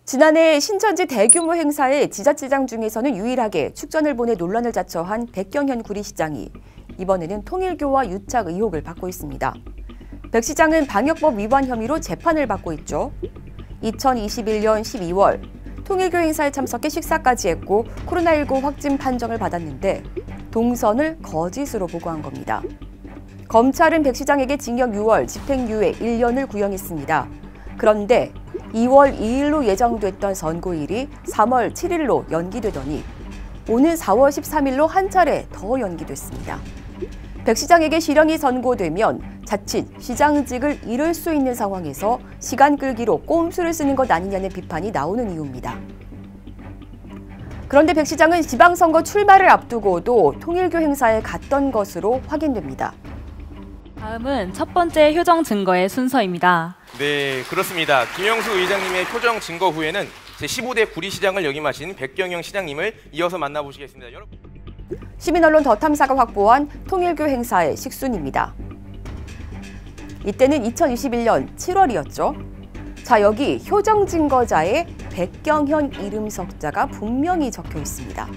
지난해 신천지 대규모 행사에 지자체장 중에서는 유일하게 축전을 보내 논란을 자처한 백경현 구리시장이 이번에는 통일교와 유착 의혹을 받고 있습니다. 백 시장은 방역법 위반 혐의로 재판을 받고 있죠. 2021년 12월 통일교 행사에 참석해 식사까지 했고 코로나19 확진 판정을 받았는데 동선을 거짓으로 보고한 겁니다. 검찰은 백 시장에게 징역 6월, 집행유예 1년을 구형했습니다. 그런데 2월 2일로 예정됐던 선고일이 3월 7일로 연기되더니 오는 4월 13일로 한 차례 더 연기됐습니다. 백 시장에게 실형이 선고되면 자칫 시장직을 잃을 수 있는 상황에서 시간 끌기로 꼼수를 쓰는 것 아니냐는 비판이 나오는 이유입니다. 그런데 백 시장은 지방선거 출마를 앞두고도 통일교 행사에 갔던 것으로 확인됩니다. 다음은 첫 번째 효정 증거의 순서입니다. 네, 그렇습니다. 김영수 의장님의 효정 증거 후에는 제15대 구리시장을 역임하신 백경영 시장님을 이어서 만나보시겠습니다. 여러분. 시민언론 더 탐사가 확보한 통일교 행사의 식순입니다. 이때는 2021년 7월이었죠. 자, 여기 효정 증거자에 백경현 이름 석자가 분명히 적혀 있습니다.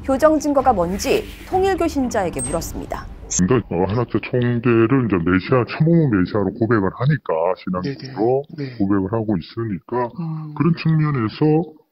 효정 증거가 뭔지 통일교 신자에게 물었습니다. 한학자 총재를 이제 메시아, 참모모 메시아로 고백을 하니까, 신앙적으로 고백을 하고 있으니까, 그런 측면에서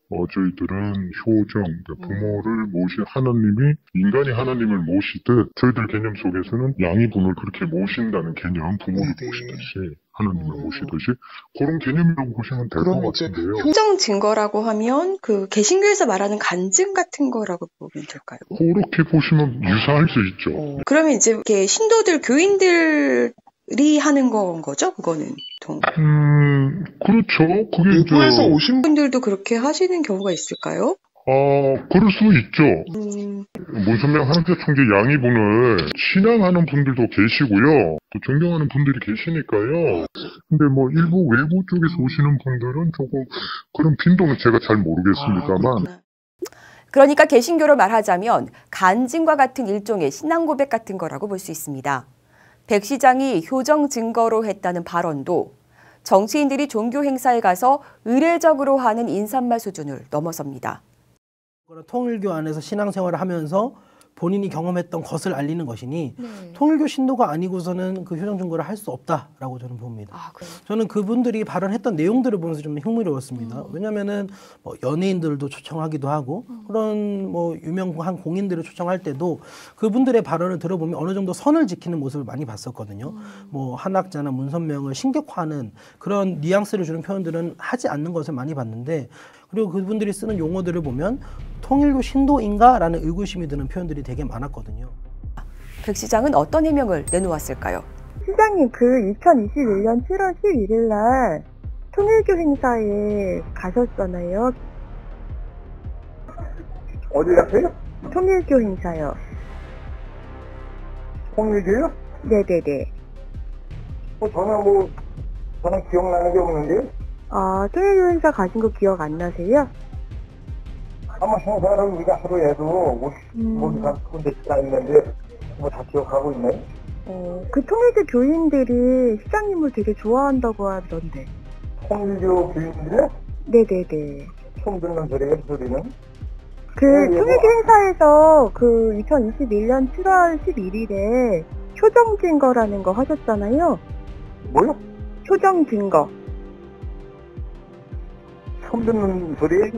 저희들은 효정, 부모를 하나님이, 인간이 하나님을 모시듯, 저희들 개념 속에서는 양이분을 그렇게 모신다는 개념, 부모를 모시듯이, 하나님을 모시듯이, 그런 개념이라고 보시면 될 것 같은데요. 효정 증거라고 하면 그 개신교에서 말하는 간증 같은 거라고 보면 될까요? 그렇게 보시면 유사할 수 있죠. 그러면 이제 이렇게 신도들, 교인들이 하는 건 거죠? 그거는 보통. 그렇죠. 그게 외부에서 오신 분들도 그렇게 하시는 경우가 있을까요? 그럴 수 있죠. 문선명 한학자 총재 양이분을 신앙하는 분들도 계시고요. 또 존경하는 분들이 계시니까요. 근데 뭐 일부 외부 쪽에서 오시는 분들은 조금 그런 빈도는 제가 잘 모르겠습니다만. 그러니까 개신교로 말하자면 간증과 같은 일종의 신앙 고백 같은 거라고 볼 수 있습니다. 백 시장이 효정 증거로 했다는 발언도 정치인들이 종교 행사에 가서 의례적으로 하는 인사말 수준을 넘어섭니다. 통일교 안에서 신앙생활을 하면서 본인이 경험했던 것을 알리는 것이니 통일교 신도가 아니고서는 그 효정 증거를 할 수 없다라고 저는 봅니다. 저는 그분들이 발언했던 내용들을 보면서 좀 흥미로웠습니다. 왜냐하면은 뭐 연예인들도 초청하기도 하고 그런 뭐 유명한 공인들을 초청할 때도 그분들의 발언을 들어보면 어느 정도 선을 지키는 모습을 많이 봤었거든요. 뭐 한학자나 문선명을 신격화하는 그런 뉘앙스를 주는 표현들은 하지 않는 것을 많이 봤는데, 그리고 그분들이 쓰는 용어들을 보면 통일교 신도인가라는 의구심이 드는 표현들이 되게 많았거든요. 백 시장은 어떤 해명을 내놓았을까요? 시장님, 그 2021년 7월 11일 날 통일교 행사에 가셨잖아요. 어디 가세요? 통일교 행사요. 통일교요? 네네네. 저는 기억나는 게 없는데요? 통일교 행사 가신 거 기억 안 나세요? 아마 행사를 우리가 하루에도 군데 다 있는데 다 기억하고 있네. 그 통일교 교인들이 시장님을 되게 좋아한다고 하던데. 통일교 교인들이요? 네네네. 처음 듣는 소리예요, 그 소리는? 통일교 행사에서 그 2021년 7월 11일에 효정 증거라는 거 하셨잖아요. 뭐요? 효정 증거. 처음 듣는 소리예요?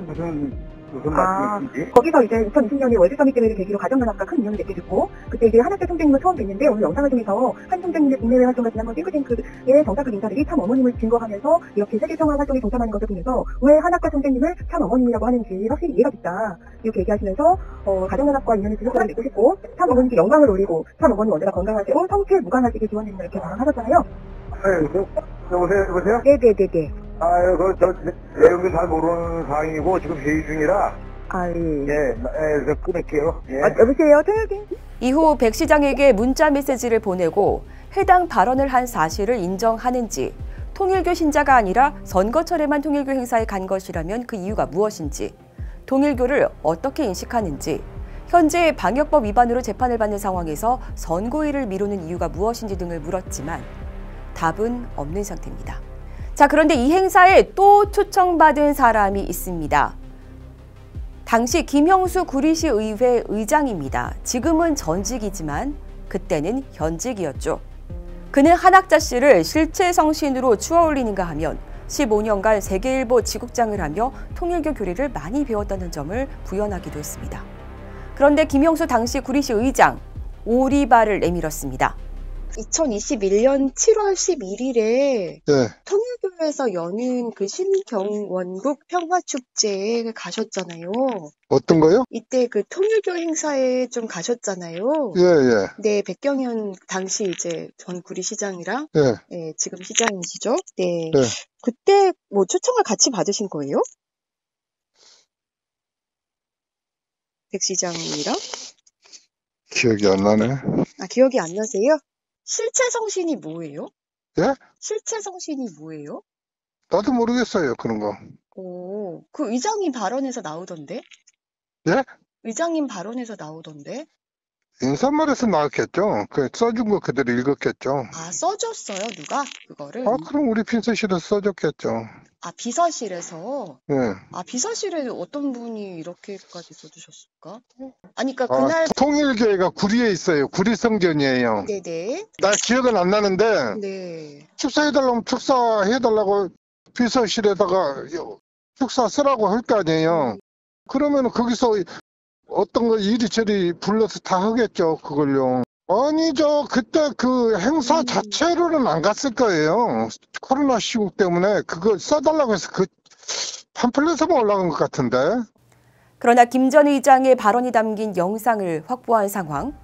무슨 말씀이신지? 거기서 이제 2020년에 월드서밋 대회를 계기로 가정연합과 큰 인연을 맺게 됐고, 그때 이제 한학자 총재님을 처음 뵀는데, 오늘 영상을 통해서 한 총재님의 국내외 활동과 지난번 싱크탱크의 정사급 인사들이 참 어머님을 증거하면서 이렇게 세계평화 활동에 동참하는 것을 보면서 왜 한학자 총재님을 참 어머님이라고 하는지 확실히 이해가 됐다. 이렇게 얘기하시면서 가정연합과 인연을 지속적으로 맺고 싶고, 참 어머님께 영광을 올리고, 참 어머님 언제나 건강하시고 성취에 무관하시길 기원드립니다. 이렇게 말하셨잖아요. 여보세요? 네네네네. 내용도 잘 모르는 상황이고 지금 회의 중이라. 그래서 끊을게요. 여보세요? 통일교. 이후 백 시장에게 문자 메시지를 보내고 해당 발언을 한 사실을 인정하는지, 통일교 신자가 아니라 선거철에만 통일교 행사에 간 것이라면 그 이유가 무엇인지, 통일교를 어떻게 인식하는지, 현재 방역법 위반으로 재판을 받는 상황에서 선고일을 미루는 이유가 무엇인지 등을 물었지만 답은 없는 상태입니다. 자, 그런데 이 행사에 또 초청받은 사람이 있습니다. 당시 김형수 구리시 의회 의장입니다. 지금은 전직이지만 그때는 현직이었죠. 그는 한학자 씨를 실체성신으로 추어올리는가 하면 15년간 세계일보 지국장을 하며 통일교 교리를 많이 배웠다는 점을 부연하기도 했습니다. 그런데 김형수 당시 구리시 의장, 오리발을 내밀었습니다. 2021년 7월 11일에 네. 통일교에서 여는 그 신경원국 평화축제에 가셨잖아요. 어떤 거요? 이때 그 통일교 행사에 좀 가셨잖아요. 예, 예. 네, 백경현 당시 이제 전 구리시장이랑 예. 네, 지금 시장이시죠? 네. 네. 그때 뭐 초청을 같이 받으신 거예요? 백 시장이랑? 기억이 안 나네. 아, 기억이 안 나세요? 실체성신이 뭐예요? 예? 실체성신이 뭐예요? 나도 모르겠어요, 그런 거. 오, 그 의장님 발언에서 나오던데? 예? 의장님 발언에서 나오던데? 인사말에서 나왔겠죠. 그 써준 거 그대로 읽었겠죠. 아, 써줬어요, 누가? 그거를? 아, 그럼 우리 비서실에서 써줬겠죠. 아, 비서실에서? 예. 아, 비서실에 어떤 분이 이렇게까지 써주셨을까? 아니, 그러니까 그날. 통일교회가 구리에 있어요. 구리성전이에요. 네네. 나 기억은 안 나는데. 네. 축사해달라면 축사해달라고 비서실에다가 축사 쓰라고 할 거 아니에요. 그러면 거기서 어떤 거 이리저리 불러서 다 하겠죠, 그걸요. 아니죠. 그때 그 행사 자체로는 안 갔을 거예요. 코로나 시국 때문에 그거 써달라고 해서 그 팜플렛에만 올라간 것 같은데. 그러나 김 전 의장의 발언이 담긴 영상을 확보한 상황.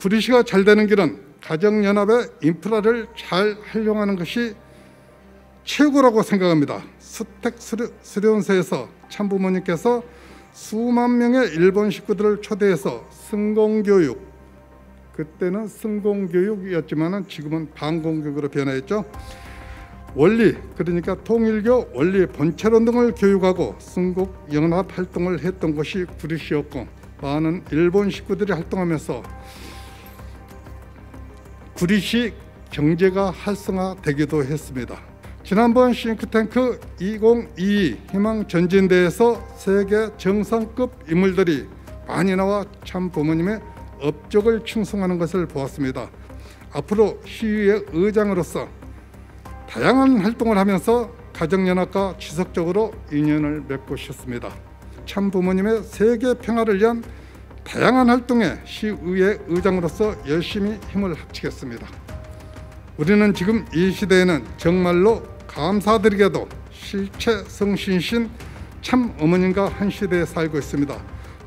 구리시가 잘 되는 길은 가정연합의 인프라를 잘 활용하는 것이 최고라고 생각합니다. 수택수련소에서 참부모님께서 수만 명의 일본 식구들을 초대해서 승공교육, 그때는 승공교육이었지만 지금은 반공교육으로 변화했죠. 원리, 그러니까 통일교 원리 본체론 등을 교육하고 승국연합 활동을 했던 곳이 구리시였고, 많은 일본 식구들이 활동하면서 구리시 경제가 활성화되기도 했습니다. 지난번 싱크탱크 2022 희망전진대에서 세계 정상급 인물들이 많이 나와 참부모님의 업적을 충성하는 것을 보았습니다. 앞으로 시의회 의장으로서 다양한 활동을 하면서 가정연합과 지속적으로 인연을 맺고 싶습니다. 참부모님의 세계 평화를 위한 다양한 활동에 시의회 의장으로서 열심히 힘을 합치겠습니다. 우리는 지금 이 시대에는 정말로 감사드리게도 실체성신신 참어머님과 한 시대에 살고 있습니다.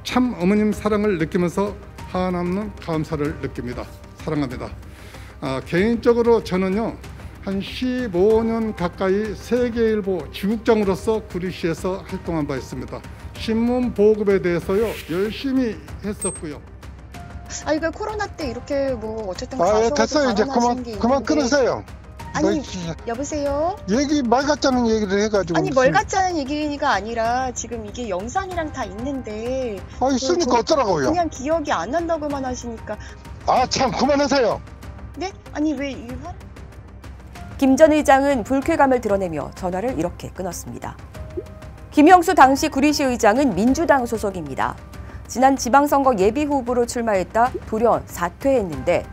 참어머님 사랑을 느끼면서 한없는 감사를 느낍니다. 사랑합니다. 개인적으로 저는요, 한 15년 가까이 세계일보 지국장으로서 구리시에서 활동한 바 있습니다. 신문 보급에 대해서요 열심히 했었고요. 아니, 그 코로나 때 이렇게 뭐 어쨌든 가셔서 됐어요. 이제 그만 끊으세요. 아니, 여보세요? 얘기 말 같자는 얘기를 해가지고. 아니, 뭘 같자는 얘기가 아니라 지금 이게 영상이랑 다 있는데. 아, 있으니까 어쩌라고요? 그냥 기억이 안 난다고만 하시니까. 아, 참 그만하세요. 네? 아니, 왜 이 화? 김 전 의장은 불쾌감을 드러내며 전화를 이렇게 끊었습니다. 김형수 당시 구리시 의장은 민주당 소속입니다. 지난 지방선거 예비후보로 출마했다 돌연 사퇴했는데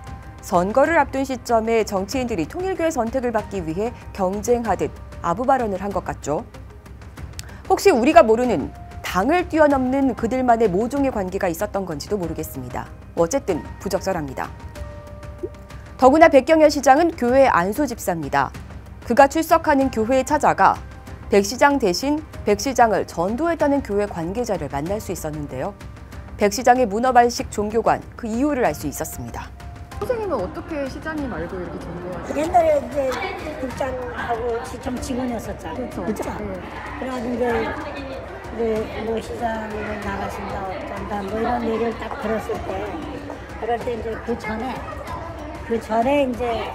선거를 앞둔 시점에 정치인들이 통일교의 선택을 받기 위해 경쟁하듯 아부 발언을 한 것 같죠. 혹시 우리가 모르는 당을 뛰어넘는 그들만의 모종의 관계가 있었던 건지도 모르겠습니다. 어쨌든 부적절합니다. 더구나 백경현 시장은 교회 안수 집사입니다. 그가 출석하는 교회에 찾아가 백 시장 대신 백 시장을 전도했다는 교회 관계자를 만날 수 있었는데요. 백 시장의 문어발식 종교관, 그 이유를 알 수 있었습니다. 선생님은 어떻게 시장님 알고 이렇게 전도하세요? 옛날에 이제 국장하고 시청 직원이었었잖아요. 그렇죠? 네. 그래가지고 이제 뭐 시장을 나가신다 어쩐다 뭐 이런 얘기를 딱 들었을 때, 그럴 때 이제 그 전에 이제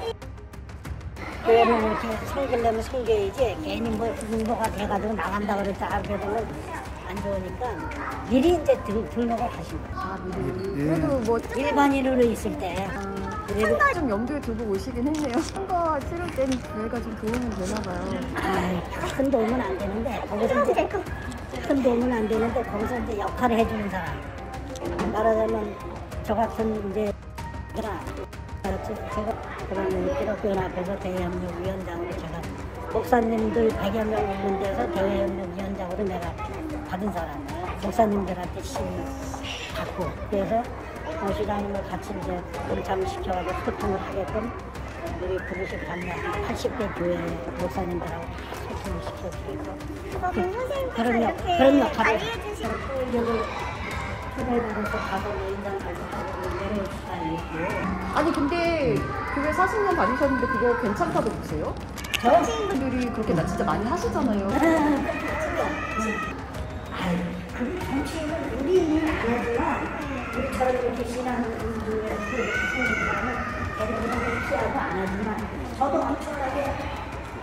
교회를 이렇게 섬기려면 섬겨야지 괜히 뭐 후보가 돼가지고 나간다 그랬다 그러면 안 좋으니까 미리 이제 등록을 하신 거예요. 아, 미리. 그래도 뭐 일반인으로 있을 때 한달 좀 염두에 두고 오시긴 했네요. 선거 치를 때는 교회가 좀 도움이 되나 봐요. 큰 도움은 안 되는데 거기서 이제 큰 도움은 안 되는데 거기서 이제 역할을 해주는 사람. 말하자면 저 같은 이제 제가 그러면 기독교연합에서 대외협력위원장으로 제가 목사님들 100여 명 있는 데서 대외협력위원장으로 내가 받은 사람이에요. 목사님들한테 받고 그래서 시장님을 같이 이제 동참을 시켜가지고 소통을 하게끔 우리 부르식 담당 80대 교회 목사님들하고 소통을 시켜주고 그런 역할을 여기 초대받아서 가서 인장 발표하고 내려올 수가 있고. 아니 근데 교회 40년 다니셨는데 그거 괜찮다고 보세요? 정치인들이 그렇게 나 진짜 많이 하시잖아요. 그 정치인은 우리는 안 하지만 우리처럼 이렇게 신앙인들의 사람은 대부분 피하고 안 하지만 저도 엄청나게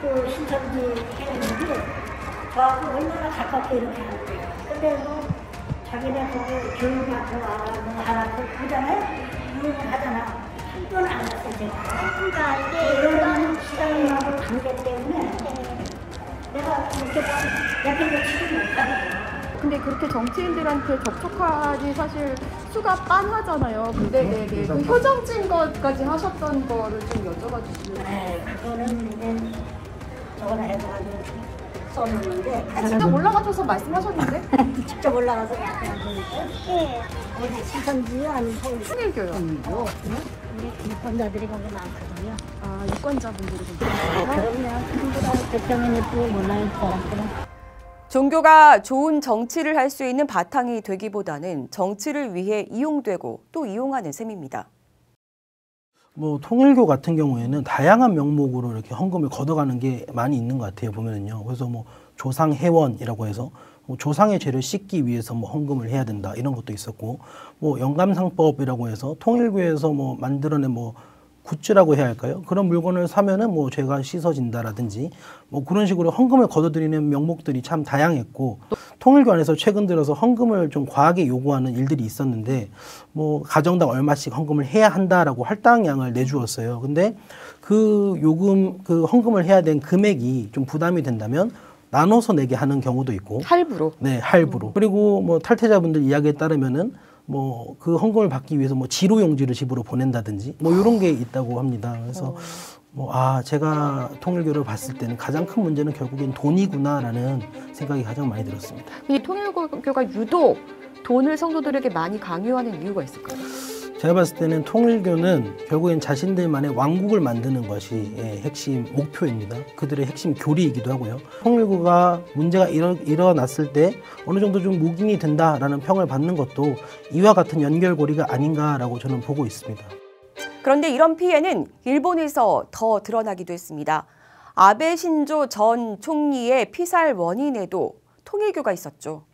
그 신천지 회원들이 저하고 얼마나 가깝게 이렇게 하는 거예요. 근데 뭐 자기네 거기 교육하고 하라고 그러잖아요. 교육을 하잖아. 한 번은 안 갔어요, 제가. 그러니까 이게 이런 시장님하고 관계 때문에 내가 이렇게 옆에 치지 못하거든요. 근데 그렇게 정치인들한테 접촉하니 사실 수가 빤하잖아요. 근데 그 효정진 것까지 하셨던 거를 좀 여쭤봐 주시면. 네, 그거는 이제 저거는 해가지고 써놓는데. 직접 올라가셔서 말씀하셨는데? 직접 올라가서 말씀하셨는데. 네. 어디 신천지요? 아니면 통일교요. 우리 유권자들이 거기 많거든요. 아, 유권자분들이 좀. 그럼요. 그보다 대통령이 또 몰라요, 사람들은. 종교가 좋은 정치를 할 수 있는 바탕이 되기보다는 정치를 위해 이용되고 또 이용하는 셈입니다. 뭐 통일교 같은 경우에는 다양한 명목으로 이렇게 헌금을 걷어가는 게 많이 있는 것 같아요, 보면은요. 그래서 뭐 조상회원이라고 해서 뭐 조상의 죄를 씻기 위해서 뭐 헌금을 해야 된다 이런 것도 있었고, 뭐 영감상법이라고 해서 통일교에서 뭐 만들어낸 뭐 굿즈라고 해야 할까요? 그런 물건을 사면은 뭐 죄가 씻어진다라든지 뭐 그런 식으로 헌금을 걷어들이는 명목들이 참 다양했고, 통일교 안에서 최근 들어서 헌금을 좀 과하게 요구하는 일들이 있었는데 뭐 가정당 얼마씩 헌금을 해야 한다라고 할당량을 내주었어요. 근데 그 요금, 그 헌금을 해야 된 금액이 좀 부담이 된다면 나눠서 내게 하는 경우도 있고, 할부로. 네, 할부로. 그리고 뭐 탈퇴자분들 이야기에 따르면은 뭐 그 헌금을 받기 위해서 뭐 지로용지를 집으로 보낸다든지 뭐 이런 게 있다고 합니다. 그래서 뭐 제가 통일교를 봤을 때는 가장 큰 문제는 결국엔 돈이구나라는 생각이 가장 많이 들었습니다. 이 통일교가 유독 돈을 성도들에게 많이 강요하는 이유가 있을까요? 제가 봤을 때는 통일교는 결국엔 자신들만의 왕국을 만드는 것이 핵심 목표입니다. 그들의 핵심 교리이기도 하고요. 통일교가 문제가 일어났을 때 어느 정도 좀 묵인이 된다라는 평을 받는 것도 이와 같은 연결고리가 아닌가라고 저는 보고 있습니다. 그런데 이런 피해는 일본에서 더 드러나기도 했습니다. 아베 신조 전 총리의 피살 원인에도 통일교가 있었죠.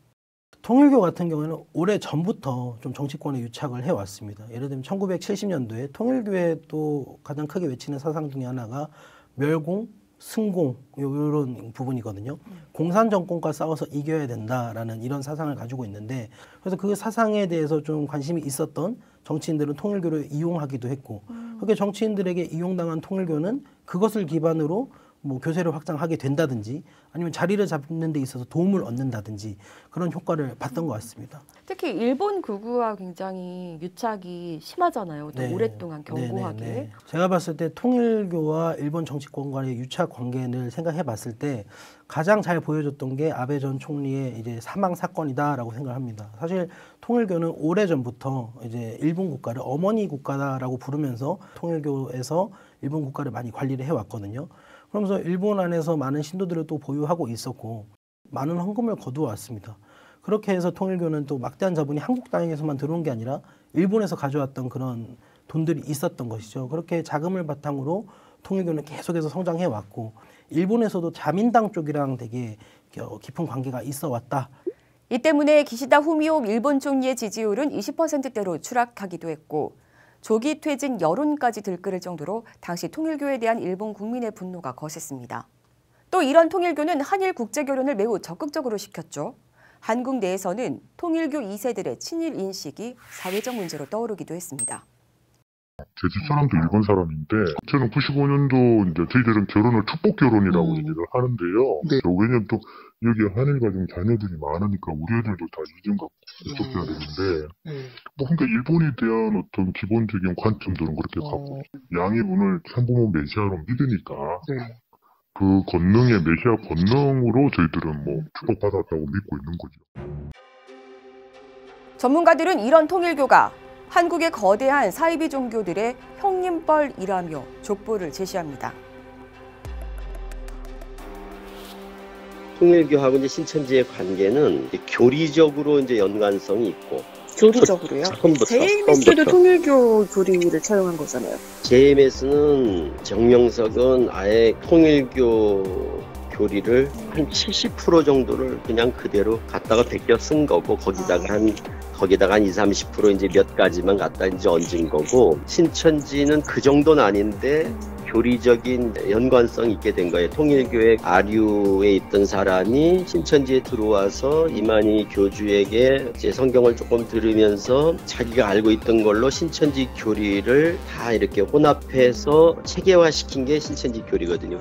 통일교 같은 경우에는 오래 전부터 좀 정치권에 유착을 해왔습니다. 예를 들면 1970년도에 통일교에 또 가장 크게 외치는 사상 중에 하나가 멸공, 승공 이런 부분이거든요. 공산 정권과 싸워서 이겨야 된다라는 이런 사상을 가지고 있는데, 그래서 그 사상에 대해서 좀 관심이 있었던 정치인들은 통일교를 이용하기도 했고, 그렇게 정치인들에게 이용당한 통일교는 그것을 기반으로 뭐 교세를 확장하게 된다든지 아니면 자리를 잡는 데 있어서 도움을 얻는다든지 그런 효과를 봤던 것 같습니다. 특히 일본 극우와 굉장히 유착이 심하잖아요. 또 네. 오랫동안 견고하게. 네. 제가 봤을 때 통일교와 일본 정치권 간의 유착 관계를 생각해 봤을 때 가장 잘 보여줬던 게 아베 전 총리의 이제 사망 사건이다라고 생각합니다. 사실 통일교는 오래전부터 이제 일본 국가를 어머니 국가다라고 부르면서 통일교에서 일본 국가를 많이 관리를 해왔거든요. 그러면서 일본 안에서 많은 신도들을 또 보유하고 있었고 많은 헌금을 거두어왔습니다. 그렇게 해서 통일교는 또 막대한 자본이 한국 땅에서만 들어온 게 아니라 일본에서 가져왔던 그런 돈들이 있었던 것이죠. 그렇게 자금을 바탕으로 통일교는 계속해서 성장해왔고, 일본에서도 자민당 쪽이랑 되게 깊은 관계가 있어 왔다. 이 때문에 기시다 후미오 일본 총리의 지지율은 20%대로 추락하기도 했고, 조기 퇴진 여론까지 들끓을 정도로 당시 통일교에 대한 일본 국민의 분노가 거셌습니다. 또 이런 통일교는 한일 국제결혼을 매우 적극적으로 시켰죠. 한국 내에서는 통일교 2세들의 친일 인식이 사회적 문제로 떠오르기도 했습니다. 제 집사람도 일본 사람인데, 저는 95년도 이제 저희들은 결혼을 축복 결혼이라고 얘기를 하는데요. 네. 왜냐면 또 여기 한일 가정 자녀들이 많으니까 우리 애들도 다 이중가 접촉해야 되는데, 그러니까 일본에 대한 어떤 기본적인 관점들은 그렇게 갖고, 양이분을 참부모 메시아로 믿으니까, 그 권능의 메시아 권능으로 저희들은 뭐 축복받았다고 믿고 있는 거죠. 전문가들은 이런 통일교가 한국의 거대한 사이비 종교들의 형님뻘이라며 족보를 제시합니다. 통일교하고 이제 신천지의 관계는 교리적으로 이제 연관성이 있고. 교리적으로요? JMS도 통일교 교리를 차용한 거잖아요. JMS는 정명석은 아예 통일교 교리를 한 70% 정도를 그냥 그대로 갖다가 베껴 쓴 거고, 거기다가 한 20, 30% 이제 몇 가지만 갖다 이제 얹은 거고, 신천지는 그 정도는 아닌데 교리적인 연관성이 있게 된 거예요. 통일교의 아류에 있던 사람이 신천지에 들어와서 이만희 교주에게 이제 성경을 조금 들으면서 자기가 알고 있던 걸로 신천지 교리를 다 이렇게 혼합해서 체계화시킨 게 신천지 교리거든요.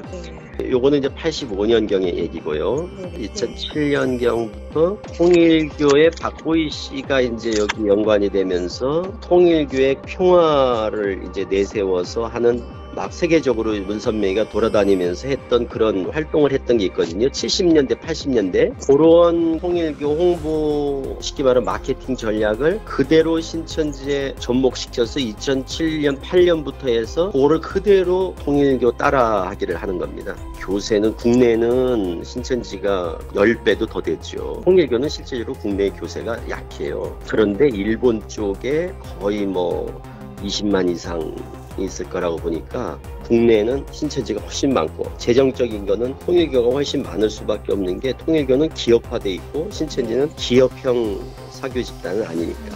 요거는 이제 85년경의 얘기고요. 2007년경부터 통일교의 박보희 씨가 이제 여기 연관이 되면서 통일교의 평화를 이제 내세워서 하는 막 세계적으로 문선명이가 돌아다니면서 했던 그런 활동을 했던 게 있거든요. 70년대, 80년대. 그런 통일교 홍보, 쉽게 말하면 마케팅 전략을 그대로 신천지에 접목시켜서 2007년, 8년부터 해서 그거를 그대로 통일교 따라하기를 하는 겁니다. 교세는 국내는 신천지가 10배도 더 됐죠. 통일교는 실제로 국내 교세가 약해요. 그런데 일본 쪽에 거의 뭐 20만 이상 있을 거라고 보니까 국내에는 신천지가 훨씬 많고, 재정적인 거는 통일교가 훨씬 많을 수밖에 없는 게, 통일교는 기업화돼 있고 신천지는 기업형 사교 집단은 아니니까.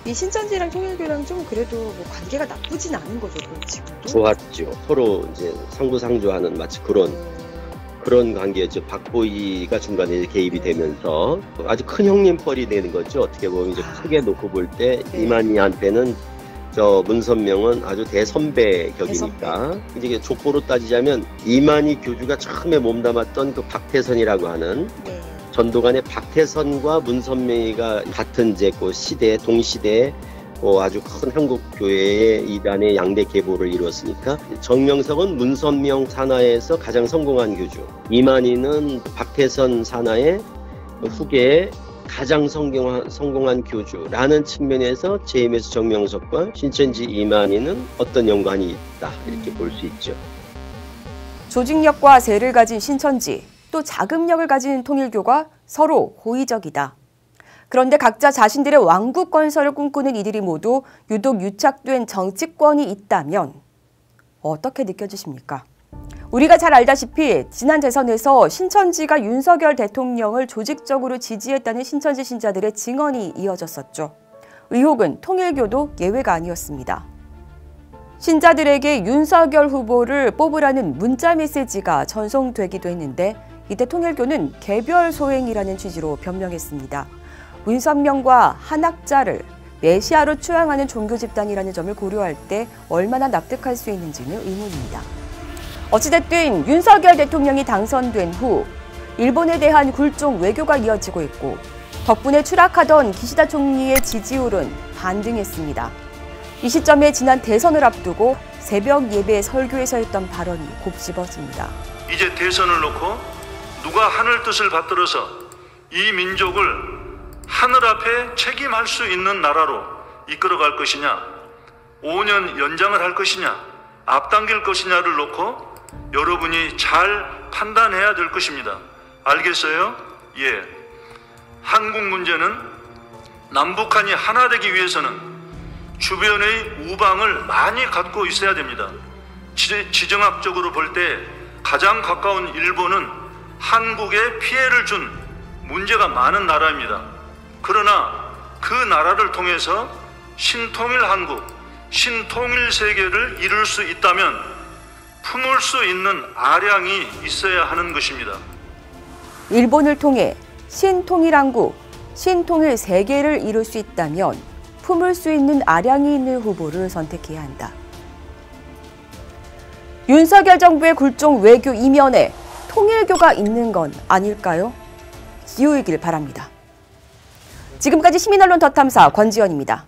이 신천지랑 통일교랑 좀 그래도 뭐 관계가 나쁘진 않은 거죠, 지금도? 좋았죠. 서로 이제 상부상조하는 마치 그런 관계였죠. 박보희가 중간에 개입이 되면서 아주 큰 형님뻘이 되는 거죠. 어떻게 보면 이제 크게 놓고 볼 때 이만희한테는 저 문선명은 아주 대선배 격이니까, 이제 족보로 따지자면 이만희 교주가 처음에 몸담았던 그 박태선이라고 하는 전도관의 박태선과 문선명이가 같은 이제 그 시대, 동시대에 아주 큰 한국 교회의 이단의 양대 계보를 이루었으니까, 정명석은 문선명 산하에서 가장 성공한 교주, 이만희는 박태선 산하의 후계에 가장 성공한 교주라는 측면에서 JMS 정명석과 신천지 이만희는 어떤 연관이 있다, 이렇게 볼 수 있죠. 조직력과 세를 가진 신천지, 또 자금력을 가진 통일교가 서로 호의적이다. 그런데 각자 자신들의 왕국 건설을 꿈꾸는 이들이 모두 유독 유착된 정치권이 있다면 어떻게 느껴지십니까? 우리가 잘 알다시피 지난 대선에서 신천지가 윤석열 대통령을 조직적으로 지지했다는 신천지 신자들의 증언이 이어졌었죠. 의혹은 통일교도 예외가 아니었습니다. 신자들에게 윤석열 후보를 뽑으라는 문자 메시지가 전송되기도 했는데, 이때 통일교는 개별 소행이라는 취지로 변명했습니다. 문선명과 한학자를 메시아로 추앙하는 종교 집단이라는 점을 고려할 때 얼마나 납득할 수 있는지는 의문입니다. 어찌됐든 윤석열 대통령이 당선된 후 일본에 대한 굴종 외교가 이어지고 있고, 덕분에 추락하던 기시다 총리의 지지율은 반등했습니다. 이 시점에 지난 대선을 앞두고 새벽 예배 설교에서 했던 발언이 곱씹어집니다. 이제 대선을 놓고 누가 하늘 뜻을 받들어서 이 민족을 하늘 앞에 책임할 수 있는 나라로 이끌어갈 것이냐, 5년 연장을 할 것이냐, 앞당길 것이냐를 놓고 여러분이 잘 판단해야 될 것입니다. 알겠어요? 예. 한국 문제는 남북한이 하나 되기 위해서는 주변의 우방을 많이 갖고 있어야 됩니다. 지정학적으로 볼 때 가장 가까운 일본은 한국에 피해를 준 문제가 많은 나라입니다. 그러나 그 나라를 통해서 신통일 한국, 신통일 세계를 이룰 수 있다면 품을 수 있는 아량이 있어야 하는 것입니다. 일본을 통해 신통일 한국, 신통일 세계를 이룰 수 있다면 품을 수 있는 아량이 있는 후보를 선택해야 한다. 윤석열 정부의 굴종 외교 이면에 통일교가 있는 건 아닐까요? 기우이길 바랍니다. 지금까지 시민언론 더 탐사 권지연입니다.